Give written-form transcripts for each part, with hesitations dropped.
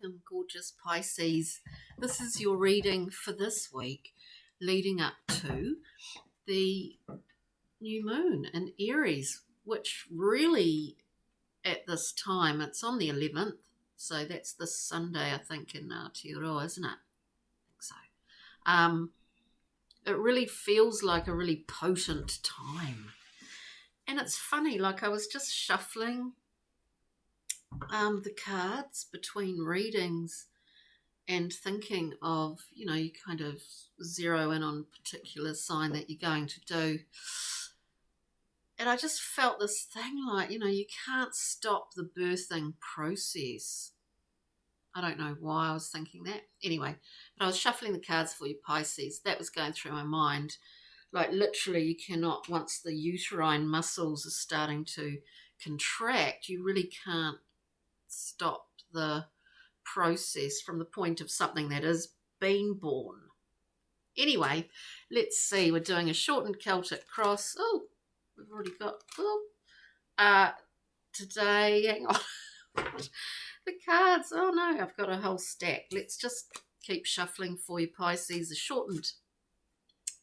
Welcome, gorgeous Pisces. This is your reading for this week, leading up to the new moon in Aries, which really at this time, it's on the 11th, so that's this Sunday, I think, in Aotearoa, isn't it? I think so. It really feels like a really potent time. And it's funny, like I was just shuffling the cards between readings and thinking of, you kind of zero in on a particular sign that you're going to do. And I just felt this thing like, you can't stop the birthing process. I don't know why I was thinking that. Anyway, but I was shuffling the cards for you, Pisces. That was going through my mind. Like literally you cannot, once the uterine muscles are starting to contract, you really can't stop the process from the point of something that has been born. Anyway, let's see. We're doing a shortened Celtic cross. Oh, we've already got today. Hang on. The cards. Oh no, I've got a whole stack. Let's just keep shuffling for you, Pisces. A shortened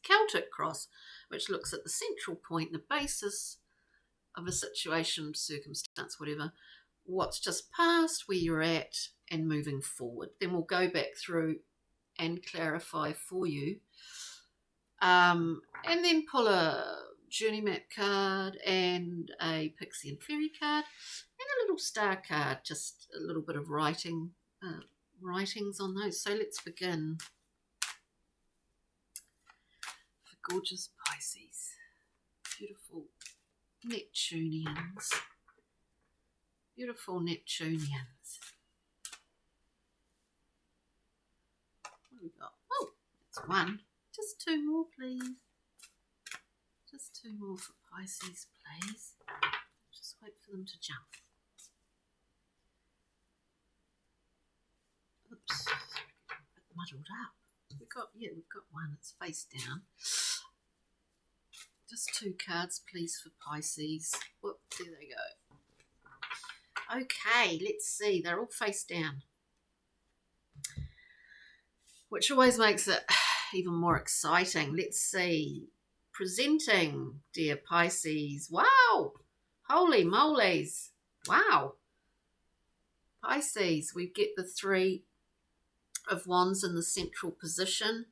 Celtic cross, which looks at the central point, the basis of a situation, circumstance, whatever, what's just passed, where you're at, and moving forward. Then we'll go back through and clarify for you. And then pull a journey map card and a pixie and fairy card and a little star card, just a little bit of writings on those. So let's begin. For gorgeous Pisces, beautiful Neptunians. Beautiful Neptunians. What do we got? Oh, that's one. Just two more, please. Just two more for Pisces, please. Just wait for them to jump. Oops, a bit muddled up. We've got one. It's face down. Just two cards, please, for Pisces. Whoop, there they go. Okay, let's see. They're all face down, which always makes it even more exciting. Let's see. Presenting, dear Pisces. Wow. Holy molies. Wow. Pisces, we get the Three of Wands in the central position.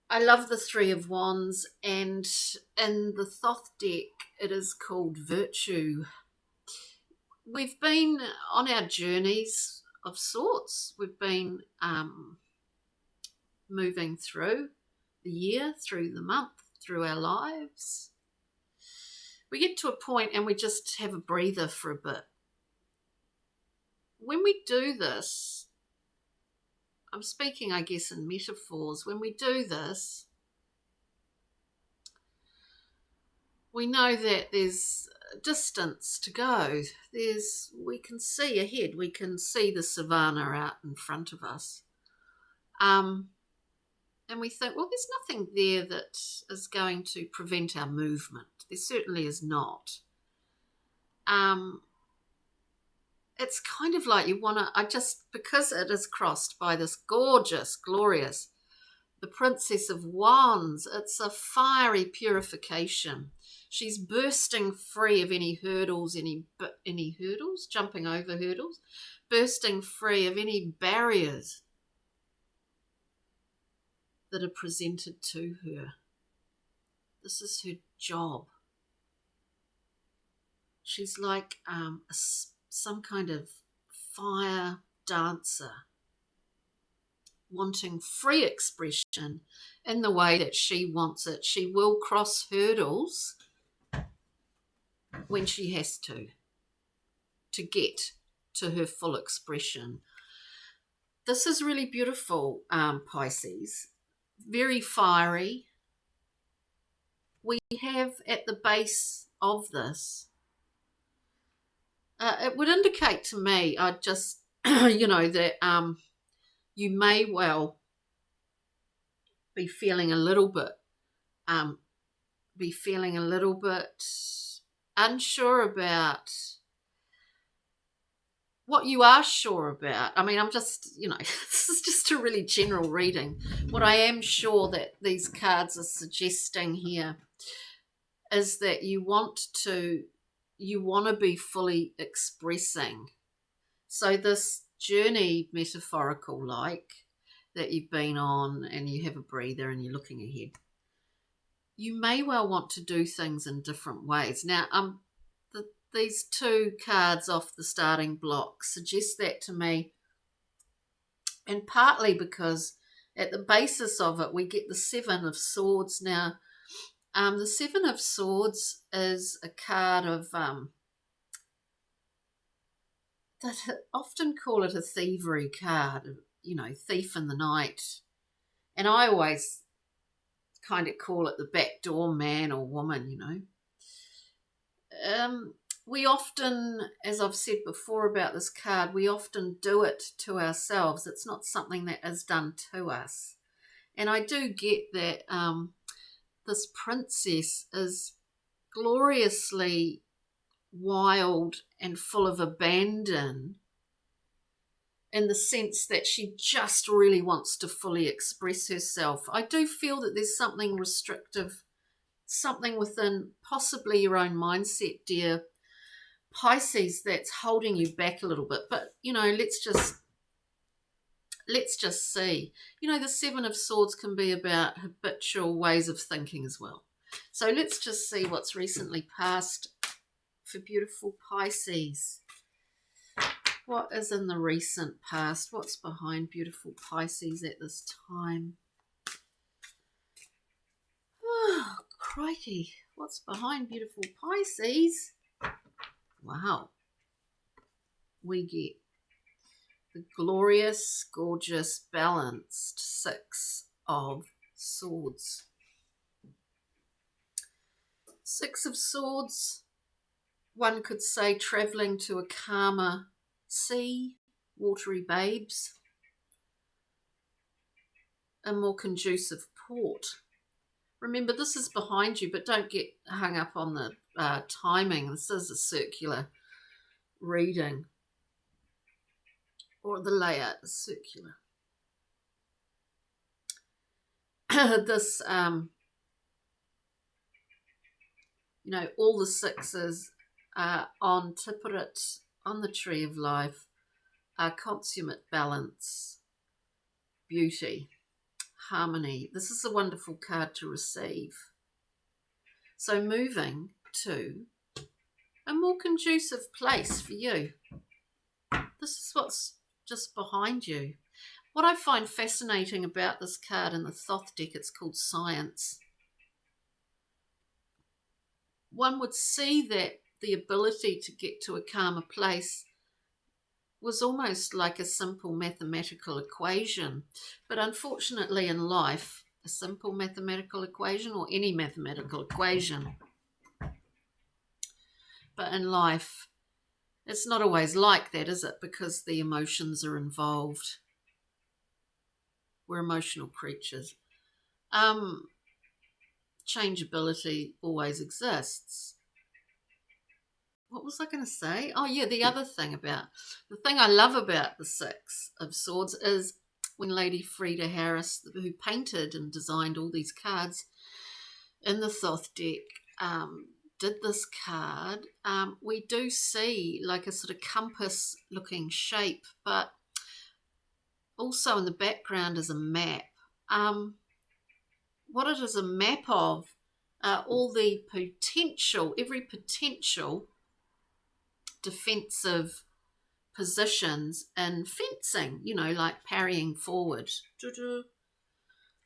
I love the Three of Wands, and in the Thoth deck, it is called Virtue. We've been on our journeys of sorts. We've been moving through the year, through the month, through our lives. We get to a point and we just have a breather for a bit. When we do this, I'm speaking, I guess, in metaphors. When we do this, we know that there's distance to go. We can see ahead. We can see the savannah out in front of us. And we think, well, there's nothing there that is going to prevent our movement. There certainly is not. It's kind of like you want to, because it is crossed by this gorgeous, glorious, the Princess of Wands, it's a fiery purification. She's bursting free of any hurdles, any hurdles, jumping over hurdles, bursting free of any barriers that are presented to her. This is her job. She's like some kind of fire dancer, wanting free expression in the way that she wants it. She will cross hurdles when she has to get to her full expression. This is really beautiful, Pisces. Very fiery. We have at the base of this, it would indicate to me, I just, that you may well be feeling a little bit unsure about what you are sure about, I mean, I'm just, this is just a really general reading. What I am sure that these cards are suggesting here is that you want to be fully expressing. So this journey, metaphorical like, that you've been on, and you have a breather and you're looking ahead, you may well want to do things in different ways. Now, these two cards off the starting block suggest that to me, and partly because at the basis of it we get the Seven of Swords. Now, the Seven of Swords is a card of that often call it a thievery card, thief in the night, and I always kind of call it the backdoor man or woman. We often, as I've said before about this card, we often do it to ourselves. It's not something that is done to us. And I do get that this princess is gloriously wild and full of abandon, in the sense that she just really wants to fully express herself. I do feel that there's something restrictive, something within possibly your own mindset, dear Pisces, that's holding you back a little bit. But, let's just see. The Seven of Swords can be about habitual ways of thinking as well. So let's just see what's recently passed for beautiful Pisces. What is in the recent past? What's behind beautiful Pisces at this time? Oh, crikey. What's behind beautiful Pisces? Wow. We get the glorious, gorgeous, balanced Six of Swords. Six of Swords, one could say travelling to a calmer sea, watery babes, a more conducive port. Remember, this is behind you, but don't get hung up on the timing. This is a circular reading, or the layout is circular. This, all the sixes are on Tipperit, on the tree of life, are consummate balance, beauty, harmony. This is a wonderful card to receive. So moving to a more conducive place for you. This is what's just behind you. What I find fascinating about this card in the Thoth deck, it's called Science. One would see that the ability to get to a calmer place was almost like a simple mathematical equation. But unfortunately in life, a simple mathematical equation, or any mathematical equation, but in life, it's not always like that, is it? Because the emotions are involved. We're emotional creatures. Changeability always exists. What was I going to say? Oh, yeah, the thing I love about the Six of Swords is when Lady Frida Harris, who painted and designed all these cards in the Thoth deck, did this card, we do see like a sort of compass looking shape, but also in the background is a map. What it is a map of all the potential, every potential defensive positions in fencing, like parrying forward.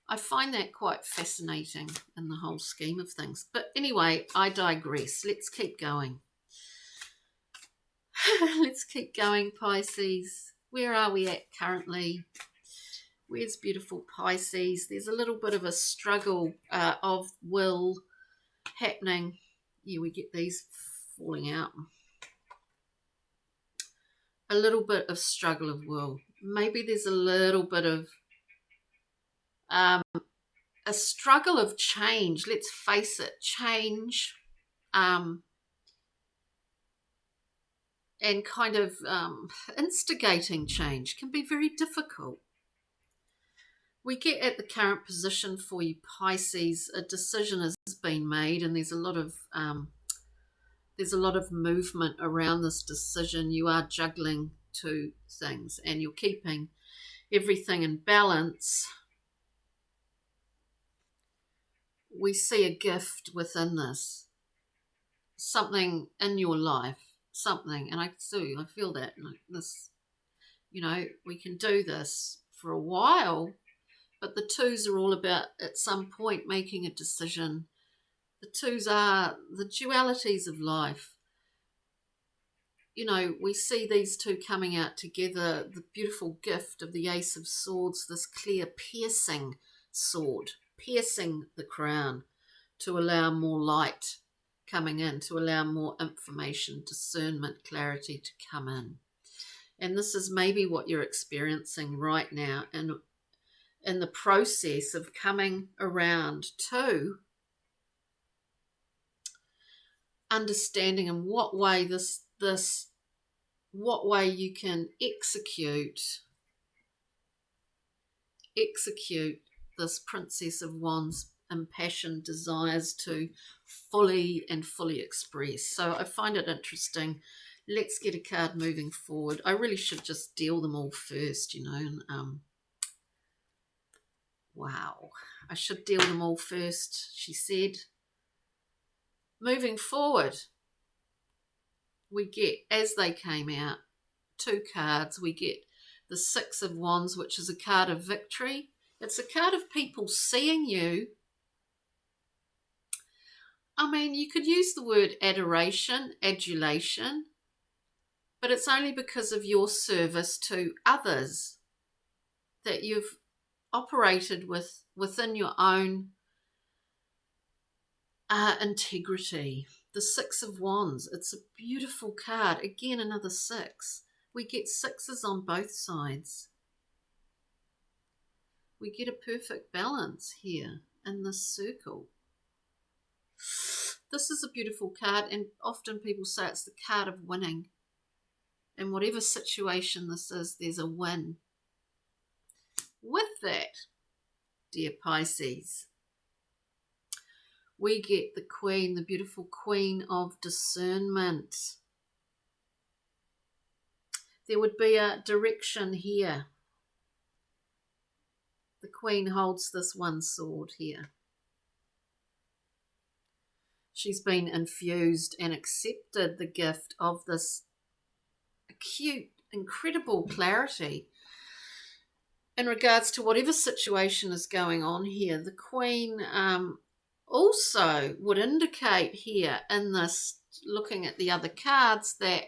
I find that quite fascinating in the whole scheme of things. But anyway, I digress. Let's keep going. Let's keep going, Pisces. Where are we at currently? Where's beautiful Pisces? There's a little bit of a struggle of will happening. Yeah, we get these falling out. A little bit of struggle of will. Maybe there's a little bit of a struggle of change. Let's face it, change. and kind of instigating change can be very difficult. We get at the current position for you Pisces, a decision has been made, and there's a lot of movement around this decision. You are juggling two things, and you're keeping everything in balance. We see a gift within this, something in your life, something, and I feel that like this, we can do this for a while, but the twos are all about at some point making a decision. The twos are the dualities of life. We see these two coming out together, the beautiful gift of the Ace of Swords, this clear piercing sword, piercing the crown to allow more light coming in, to allow more information, discernment, clarity to come in. And this is maybe what you're experiencing right now in the process of coming around to understanding in what way what way you can execute this Princess of Wands impassioned desires to fully express. So I find it interesting. Let's get a card moving forward. I really should just deal them all first, and wow, I should deal them all first, she said. Moving forward, we get, as they came out, two cards. We get the Six of Wands, which is a card of victory. It's a card of people seeing you. I mean, you could use the word adoration, adulation, but it's only because of your service to others that you've operated within your own integrity. The Six of Wands, it's a beautiful card. Again, another six. We get sixes on both sides. We get a perfect balance here in this circle. This is a beautiful card, and often people say it's the card of winning. In whatever situation this is, there's a win. With that, dear Pisces, we get the Queen, the beautiful Queen of Discernment. There would be a direction here. The Queen holds this one sword here. She's been infused and accepted the gift of this acute, incredible clarity in regards to whatever situation is going on here. The Queen also would indicate here in this, looking at the other cards, that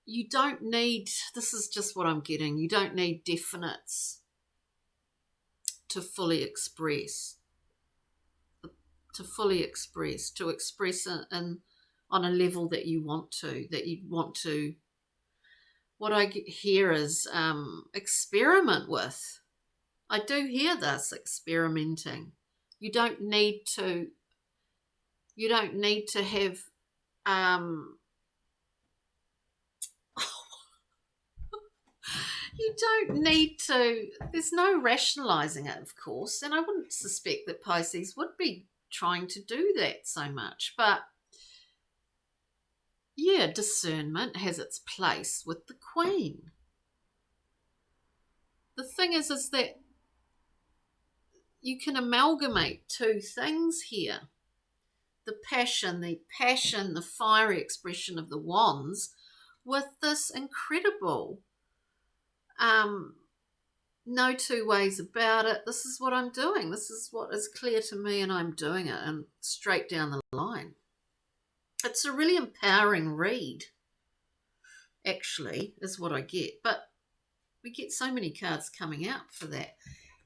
you don't need, this is just what I'm getting, you don't need definites to fully express, to express in on a level that you want to, what I get here is experiment with. I do hear this, experimenting. You don't need to have you don't need to, there's no rationalizing it, of course, and I wouldn't suspect that Pisces would be trying to do that so much, but yeah, discernment has its place with the Queen. The thing is that you can amalgamate two things here. The passion, the fiery expression of the wands with this incredible, no two ways about it. This is what I'm doing. This is what is clear to me, and I'm doing it, and straight down the line. It's a really empowering read, actually, is what I get. But we get so many cards coming out for that.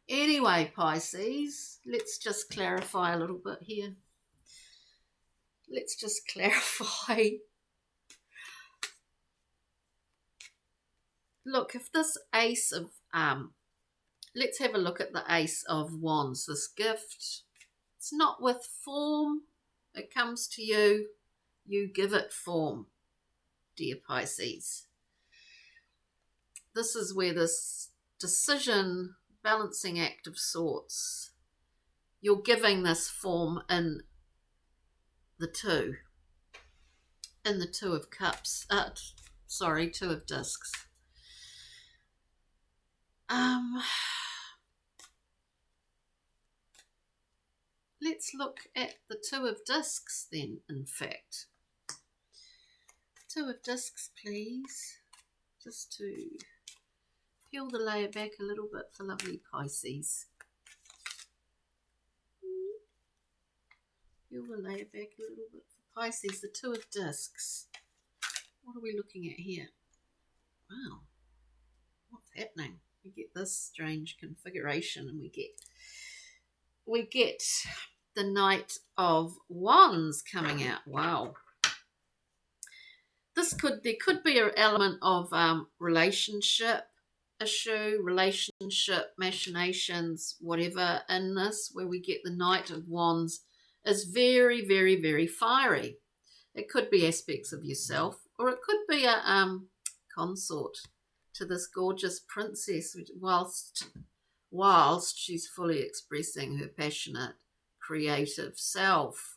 Anyway, Pisces, let's just clarify a little bit here. Let's just clarify. Look, if this Ace of, let's have a look at the Ace of Wands, this gift. It's not with form. It comes to you you give it form, dear Pisces. This is where this decision, balancing act of sorts, you're giving this form in the two. In the Two of Cups. Two of Discs. Let's look at the Two of Discs then, in fact. Two of Discs, please. Just to peel the layer back a little bit for lovely Pisces. Peel the layer back a little bit for Pisces. The Two of Discs. What are we looking at here? Wow. What's happening? We get this strange configuration and we get the Knight of Wands coming out. Wow. There could be an element of relationship issue, relationship machinations, whatever in this, where we get the Knight of Wands is very, very, very fiery. It could be aspects of yourself, or it could be a consort to this gorgeous princess, whilst she's fully expressing her passionate, creative self.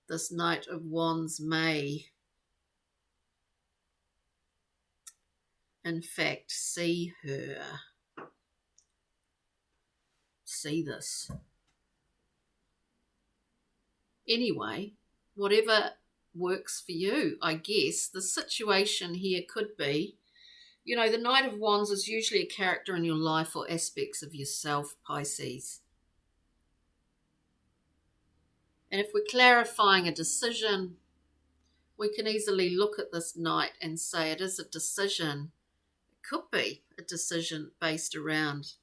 This Knight of Wands may, in fact, see this. Anyway, whatever works for you, I guess. The situation here could be, you know, the Knight of Wands is usually a character in your life or aspects of yourself, Pisces. And if we're clarifying a decision, we can easily look at this Knight and say it is a decision. It could be a decision based around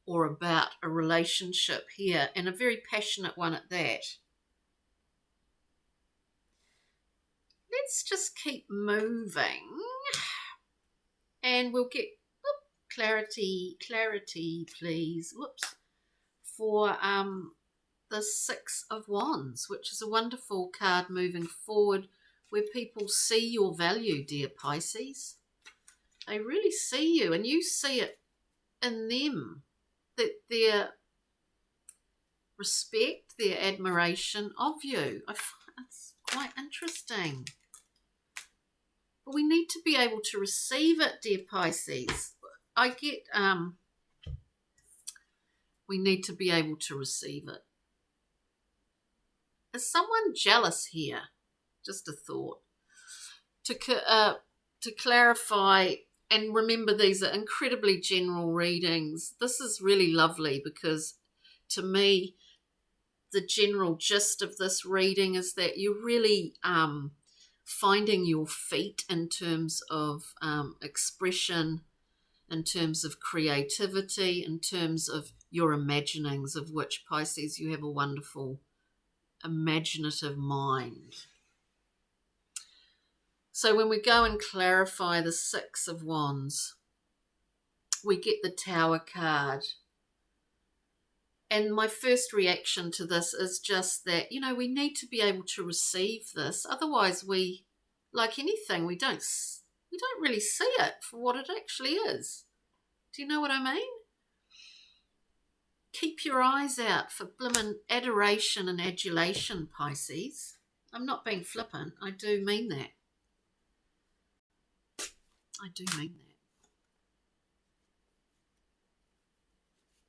or about a relationship here, and a very passionate one at that. Let's just keep moving and we'll get clarity, please. Whoops. For the Six of Wands, which is a wonderful card moving forward where people see your value, dear Pisces. They really see you and you see it in them, that their respect, their admiration of you. I find it's quite interesting. But we need to be able to receive it, dear Pisces. I get, we need to be able to receive it. Is someone jealous here? Just a thought. To clarify, and remember these are incredibly general readings. This is really lovely because to me, the general gist of this reading is that you're really finding your feet in terms of expression, in terms of creativity, in terms of your imaginings, of which, Pisces, you have a wonderful imaginative mind. So when we go and clarify the Six of Wands, we get the Tower card. And my first reaction to this is just that, you know, we need to be able to receive this. Otherwise we, like anything, we don't really see it for what it actually is. Do you know what I mean? Keep your eyes out for blimmin' adoration and adulation, Pisces. I'm not being flippant. I do mean that. I do mean that.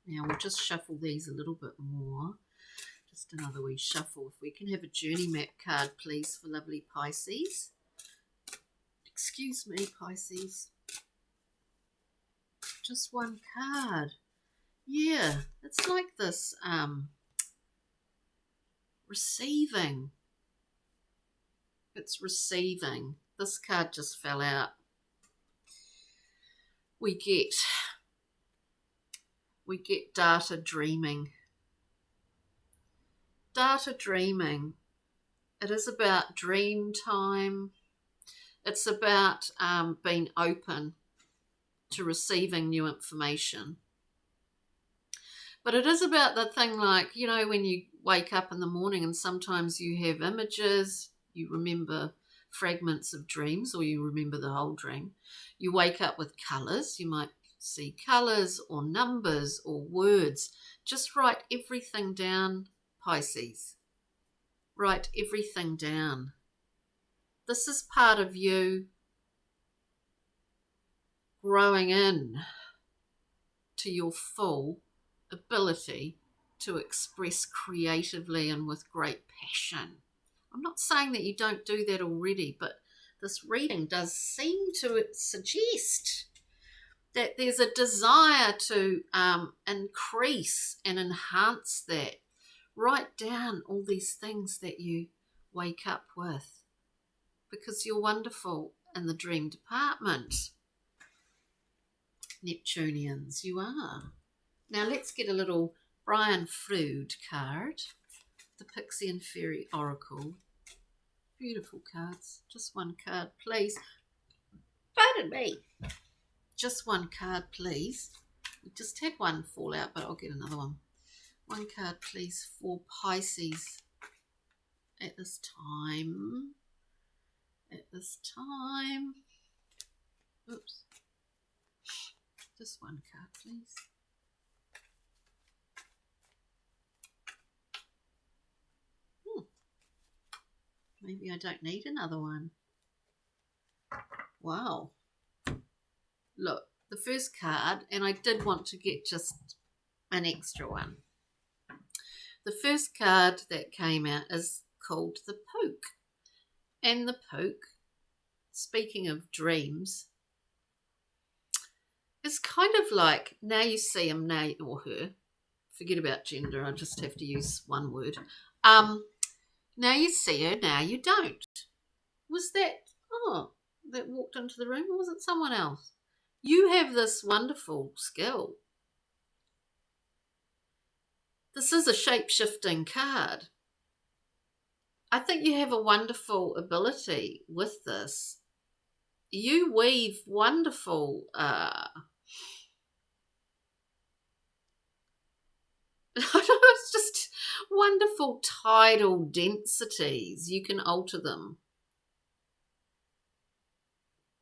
Now we'll just shuffle these a little bit more. Just another wee shuffle. If we can have a journey map card, please, for lovely Pisces. Excuse me, Pisces. Just one card. Yeah, it's like this receiving. It's receiving. This card just fell out. We get data dreaming. Data dreaming. It is about dream time. It's about being open to receiving new information. But it is about the thing like, you know, when you wake up in the morning and sometimes you have images, you remember fragments of dreams, or you remember the whole dream. You wake up with colours. You might see colours or numbers or words. Just write everything down, Pisces. Write everything down. This is part of you growing in to your full ability to express creatively and with great passion. I'm not saying that you don't do that already, but this reading does seem to suggest that there's a desire to increase and enhance that. Write down all these things that you wake up with, because you're wonderful in the dream department. Neptunians, you are. Now let's get a little Brian Frood card. The Pixie and Fairy Oracle. Beautiful cards. Just one card, please. Pardon me. Just one card, please. We just had one fall out, but I'll get another one. One card, please, for Pisces at this time. At this time. Oops. Just one card, please. Maybe I don't need another one. Wow. Look, the first card, and I did want to get just an extra one. The first card that came out is called the Poke. And the Poke, speaking of dreams, is kind of like, now you see him, now, or her. Forget about gender, I just have to use one word. Now you see her, now you don't. Was that, that walked into the room, or was it someone else? You have this wonderful skill. This is a shape-shifting card. I think you have a wonderful ability with this. You weave wonderful it's just wonderful tidal densities. You can alter them.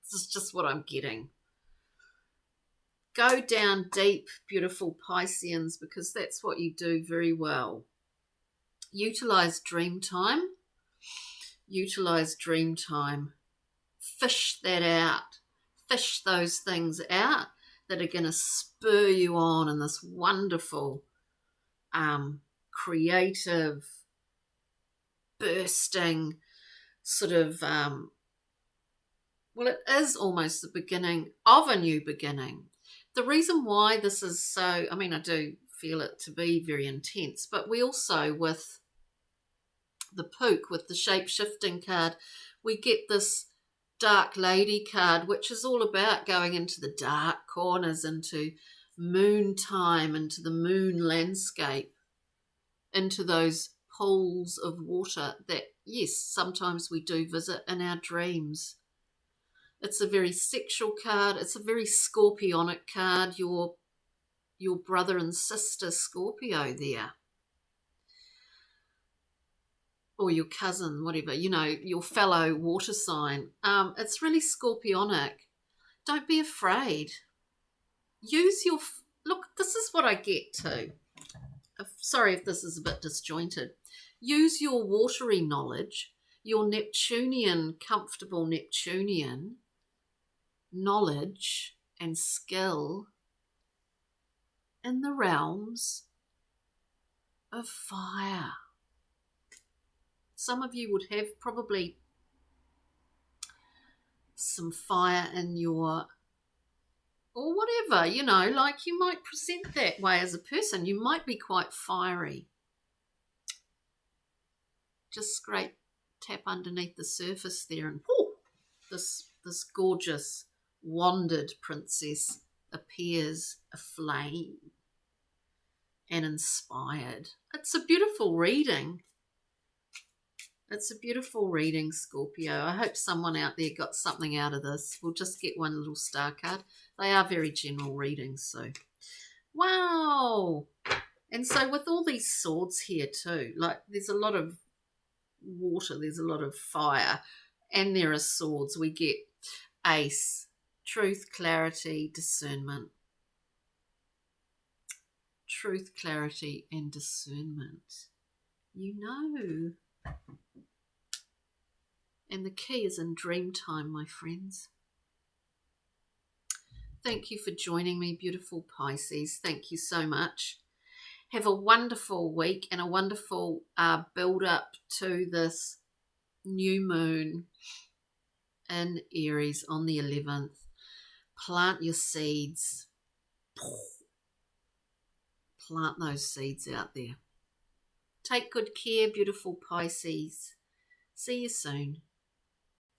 This is just what I'm getting. Go down deep, beautiful Pisceans, because that's what you do very well. Utilize Dreamtime. Utilize Dreamtime. Fish that out. Fish those things out that are going to spur you on in this wonderful creative, bursting sort of, well, it is almost the beginning of a new beginning. The reason why this is so, I mean, I do feel it to be very intense, but we also, with the Pook, with the shape-shifting card, we get this Dark Lady card, which is all about going into the dark corners, into moon time, into the moon landscape, into those pools of water that, yes, sometimes we do visit in our dreams. It's a very sexual card. It's a very scorpionic card. Your brother and sister Scorpio there. Or your cousin, whatever, you know, your fellow water sign. It's really scorpionic. Don't be afraid. Use your... Look, this is what I get too. Sorry if this is a bit disjointed. Use your watery knowledge, your Neptunian, comfortable Neptunian knowledge and skill in the realms of fire. Some of you would have probably some fire in your, or whatever, you know, like you might present that way as a person. You might be quite fiery. Just scrape, tap underneath the surface there, and whoo, this gorgeous wandered princess appears aflame and inspired. It's a beautiful reading. It's a beautiful reading, Scorpio. I hope someone out there got something out of this. We'll just get one little star card. They are very general readings, so. Wow! And so with all these swords here too, like there's a lot of water, there's a lot of fire, and there are swords. We get Ace, truth, clarity, discernment. Truth, clarity, and discernment. You know. And the key is in Dreamtime, my friends. Thank you for joining me, beautiful Pisces. Thank you so much. Have a wonderful week and a wonderful build up to this new moon in Aries on the 11th. Plant your seeds. Plant those seeds out there. Take good care, beautiful Pisces. See you soon.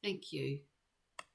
Thank you.